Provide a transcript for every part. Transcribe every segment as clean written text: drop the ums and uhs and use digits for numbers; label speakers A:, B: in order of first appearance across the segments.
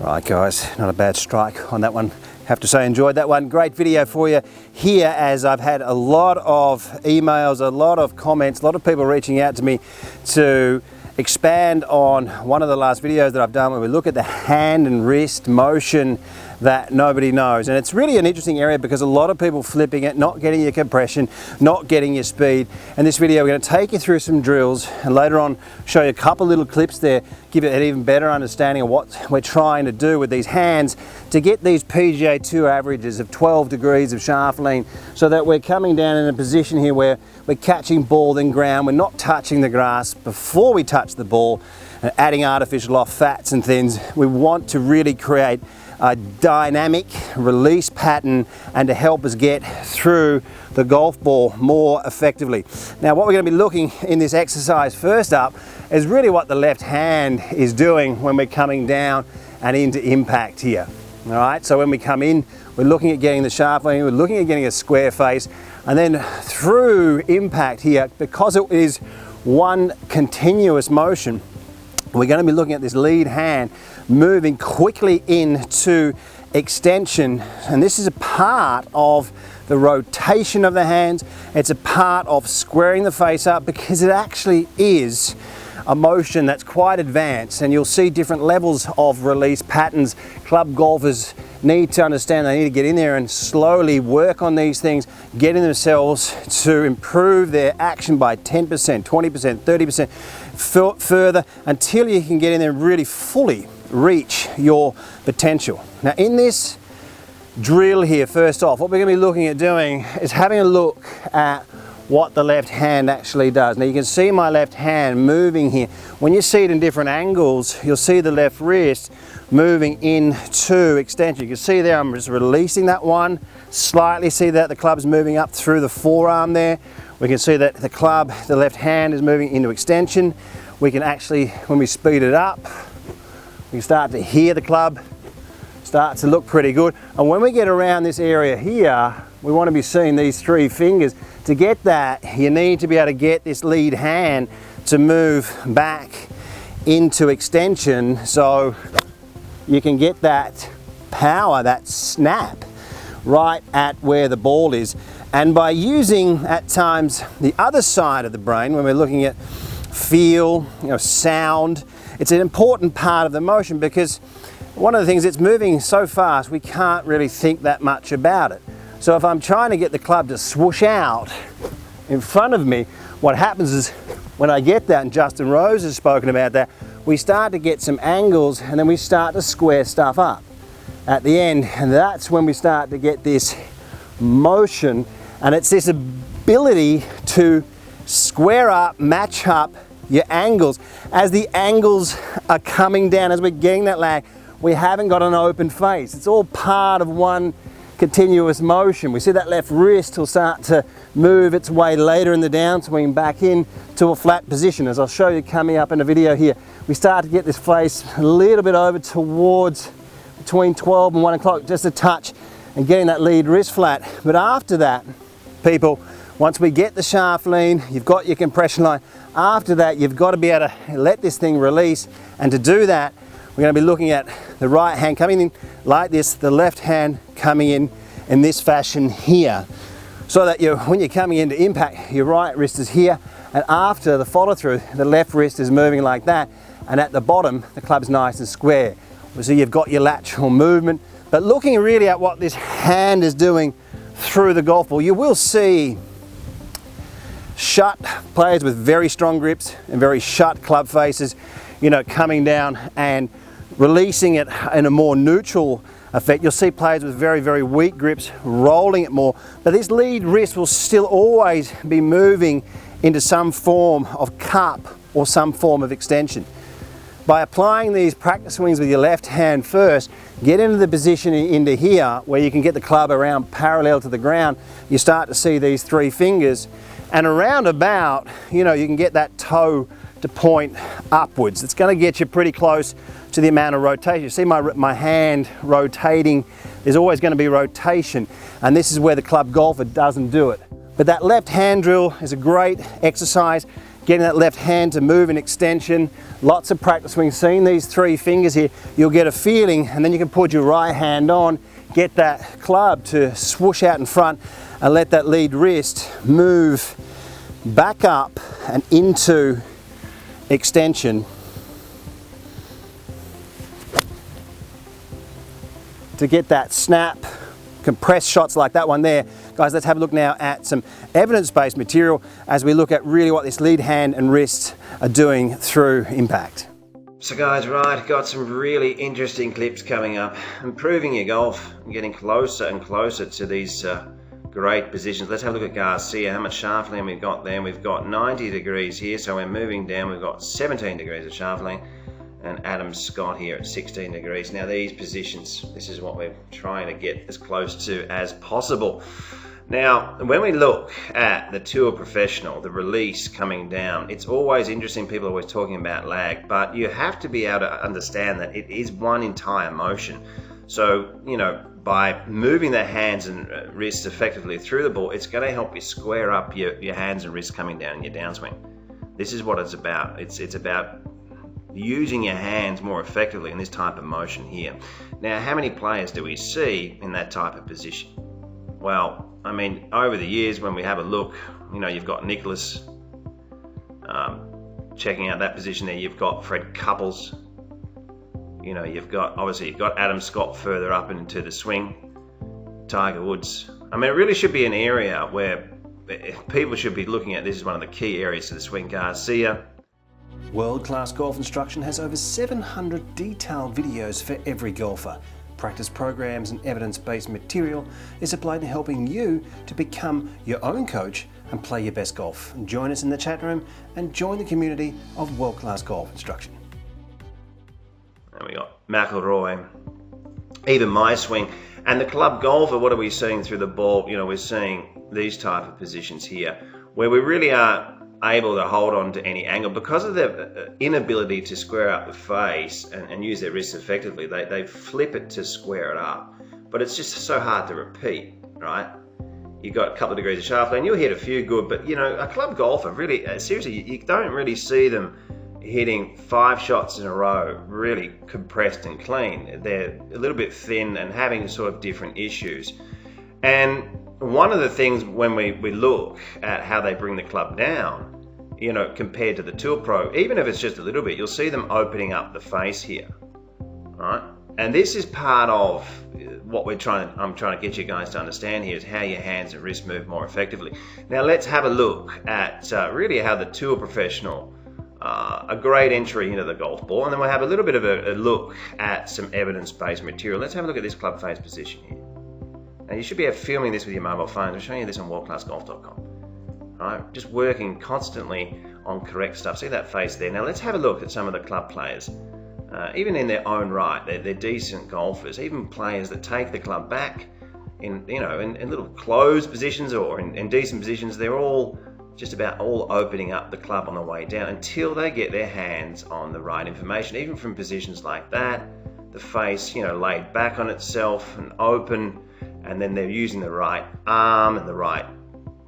A: Right guys, not a bad strike on that one. Have to say, enjoyed that one. Great video for you here, as I've had a lot of emails, a lot of comments, a lot of people reaching out to me to expand on one of the last videos that I've done where we look at the hand and wrist motion that nobody knows. And it's really an interesting area because a lot of people flipping it, not getting your compression, not getting your speed. In this video, we're going to take you through some drills and later on show you a couple little clips there, give you an even better understanding of what we're trying to do with these hands to get these PGA Tour averages of 12 degrees of shaft lean, so that we're coming down in a position here where we're catching ball in ground, we're not touching the grass before we touch the ball and adding artificial off fats and things. We want to really create a dynamic release pattern and to help us get through the golf ball more effectively. Now what we're going to be looking in this exercise first up is really what the left hand is doing when we're coming down and into impact here. All right, so when we come in, we're looking at getting the shaft lean, we're looking at getting a square face, and then through impact here, because it is one continuous motion, we're going to be looking at this lead hand moving quickly into extension, and this is a part of the rotation of the hands. It's a part of squaring the face up because it actually is a motion that's quite advanced, and you'll see different levels of release patterns. Club golfers need to understand they need to get in there and slowly work on these things, getting themselves to improve their action by 10%, 20%, 30% further until you can get in there and really fully reach your potential. Now in this drill here, first off, what we're going to be looking at doing is having a look at what the left hand actually does. Now you can see my left hand moving here. When you see it in different angles, you'll see the left wrist moving into extension. You can see there I'm just releasing that one slightly. See that the club's moving up through the forearm there. We can see that the left hand is moving into extension. We can actually, when we speed it up, we can start to hear the club start to look pretty good. And when we get around this area here, we want to be seeing these three fingers. To get that, you need to be able to get this lead hand to move back into extension so you can get that power, that snap, right at where the ball is. And by using at times the other side of the brain, when we're looking at feel, sound, it's an important part of the motion because one of the things, it's moving so fast we can't really think that much about it. So if I'm trying to get the club to swoosh out in front of me, what happens is when I get that, and Justin Rose has spoken about that, we start to get some angles and then we start to square stuff up at the end, and that's when we start to get this motion, and it's this ability to square up, match up your angles. As the angles are coming down, as we're getting that lag, we haven't got an open face. It's all part of one continuous motion. We see that left wrist will start to move its way later in the downswing back in to a flat position. As I'll show you coming up in a video here, we start to get this face a little bit over towards between 12 and 1 o'clock, just a touch, and getting that lead wrist flat. But after that, people, once we get the shaft lean, you've got your compression line. After that, you've got to be able to let this thing release, and to do that, we're going to be looking at the right hand coming in like this, the left hand coming in this fashion here, so that when you're coming into impact, your right wrist is here, and after the follow through, the left wrist is moving like that, and at the bottom, the club's nice and square. So you've got your lateral movement, but looking really at what this hand is doing through the golf ball, you will see shut players with very strong grips and very shut club faces, coming down and releasing it in a more neutral effect. You'll see players with very, very weak grips rolling it more, but this lead wrist will still always be moving into some form of cup or some form of extension. By applying these practice swings with your left hand first, get into the position into here where you can get the club around parallel to the ground. You start to see these three fingers, and around about, you can get that toe to point upwards. It's going to get you pretty close to the amount of rotation. You see my hand rotating. There's always going to be rotation, and this is where the club golfer doesn't do it. But that left hand drill is a great exercise. getting that left hand to move in extension. Lots of practice when seeing these 3 fingers here. You'll get a feeling, and then you can put your right hand on, get that club to swoosh out in front, and let that lead wrist move back up and into extension to get that snap, compressed shots like that one there. Guys, let's have a look now at some evidence-based material as we look at really what this lead hand and wrist are doing through impact. So guys, right, got some really interesting clips coming up. Improving your golf and getting closer and closer to these great positions. Let's have a look at Garcia, how much shaft length we've got there. We've got 90 degrees here, so we're moving down. We've got 17 degrees of shaft length. And Adam Scott here at 16 degrees. Now these positions, this is what we're trying to get as close to as possible. Now, when we look at the tour professional, the release coming down, it's always interesting. People are always talking about lag, but you have to be able to understand that it is one entire motion. So, you know, by moving the hands and wrists effectively through the ball, it's going to help you square up your hands and wrists coming down in your downswing. This is what it's about. It's about using your hands more effectively in this type of motion here. Now, how many players do we see in that type of position? Well, I mean, over the years when we have a look, you know, you've got Nicholas checking out that position there. You've got Fred Couples. You know, you've got Adam Scott further up into the swing. Tiger Woods. I mean, it really should be an area where people should be looking at. This is one of the key areas to the swing. Garcia.
B: World Class Golf Instruction has over 700 detailed videos for every golfer. Practice programs and evidence-based material is applied in helping you to become your own coach and play your best golf. Join us in the chat room and join the community of World Class Golf Instruction.
A: And we got McIlroy, even my swing. And the club golfer, what are we seeing through the ball? You know, we're seeing these type of positions here where we really are able to hold on to any angle because of their inability to square up the face and use their wrists effectively. They flip it to square it up, but it's just so hard to repeat, right? You've got a couple of degrees of shaft length, you'll hit a few good, but you know, a club golfer really, seriously, you don't really see them hitting 5 shots in a row really compressed and clean. They're a little bit thin and having sort of different issues. And one of the things when we look at how they bring the club down, you know, compared to the Tour Pro, even if it's just a little bit, you'll see them opening up the face here, right? And this is part of what I'm trying to get you guys to understand here is how your hands and wrists move more effectively. Now let's have a look at really how the Tour Professional, a great entry into the golf ball, and then we'll have a little bit of a look at some evidence-based material. Let's have a look at this club face position here. Now you should be filming this with your mobile phone. I'm showing you this on worldclassgolf.com. Right, just working constantly on correct stuff. See that face there? Now let's have a look at some of the club players. Even in their own right, they're decent golfers. Even players that take the club back in little closed positions or in decent positions, they're all just about all opening up the club on the way down until they get their hands on the right information. Even from positions like that, the face, you know, laid back on itself and open, and then they're using the right arm and the right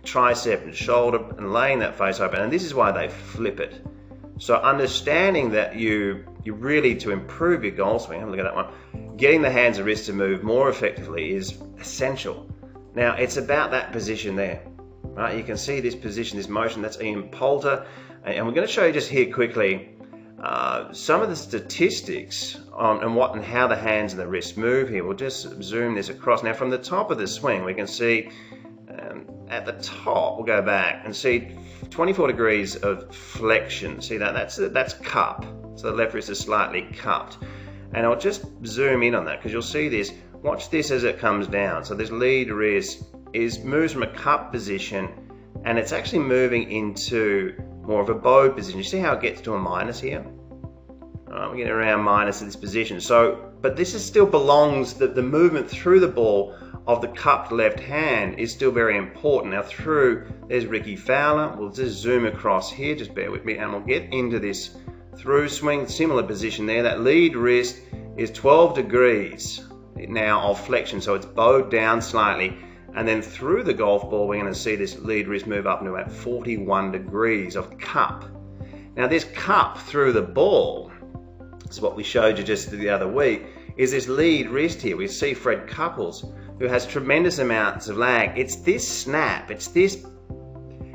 A: tricep and shoulder and laying that face open, and this is why they flip it. So understanding that you really, to improve your golf swing, have a look at that one, getting the hands and wrists to move more effectively is essential. Now it's about that position there, right? You can see this position, this motion, that's Ian Poulter, and we're going to show you just here quickly some of the statistics on and how the hands and the wrists move here. We'll just zoom this across. Now from the top of the swing we can see at the top, we'll go back and see 24 degrees of flexion. See that? That's cup. So the left wrist is slightly cupped. And I'll just zoom in on that because you'll see this. Watch this as it comes down. So this lead wrist moves from a cup position and it's actually moving into more of a bow position. You see how it gets to a minus here? All right, we're getting around minus in this position. So, but this still belongs, the movement through the ball of the cupped left hand is still very important. Now there's Ricky Fowler. We'll just zoom across here, just bear with me, and we'll get into this through swing, similar position there. That lead wrist is 12 degrees now of flexion, so it's bowed down slightly. And then through the golf ball, we're going to see this lead wrist move up into about 41 degrees of cup.
C: Now this cup through the ball, is what we showed you just the other week, is this lead wrist here. We see Fred Couples, who has tremendous amounts of lag. It's this snap, it's this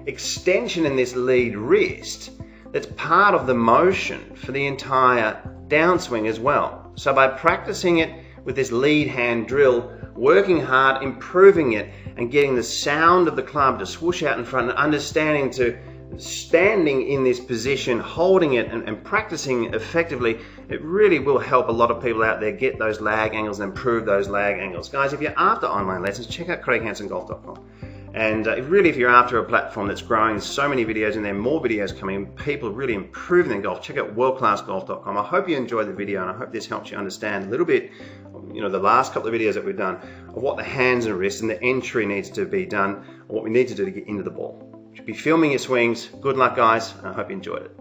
C: extension in this lead wrist that's part of the motion for the entire downswing as well. So by practicing it with this lead hand drill, working hard, improving it, and getting the sound of the club to swoosh out in front, and understanding to standing in this position, holding it and practicing effectively, it really will help a lot of people out there get those lag angles and improve those lag angles. Guys, if you're after online lessons, check out CraigHansonGolf.com. And really, if you're after a platform that's growing, there's so many videos and there are more videos coming, people really improving their golf, check out Worldclassgolf.com. I hope you enjoyed the video, and I hope this helps you understand a little bit, the last couple of videos that we've done, of what the hands and wrists and the entry needs to be done, or what we need to do to get into the ball. You should be filming your swings. Good luck, guys, and I hope you enjoyed it.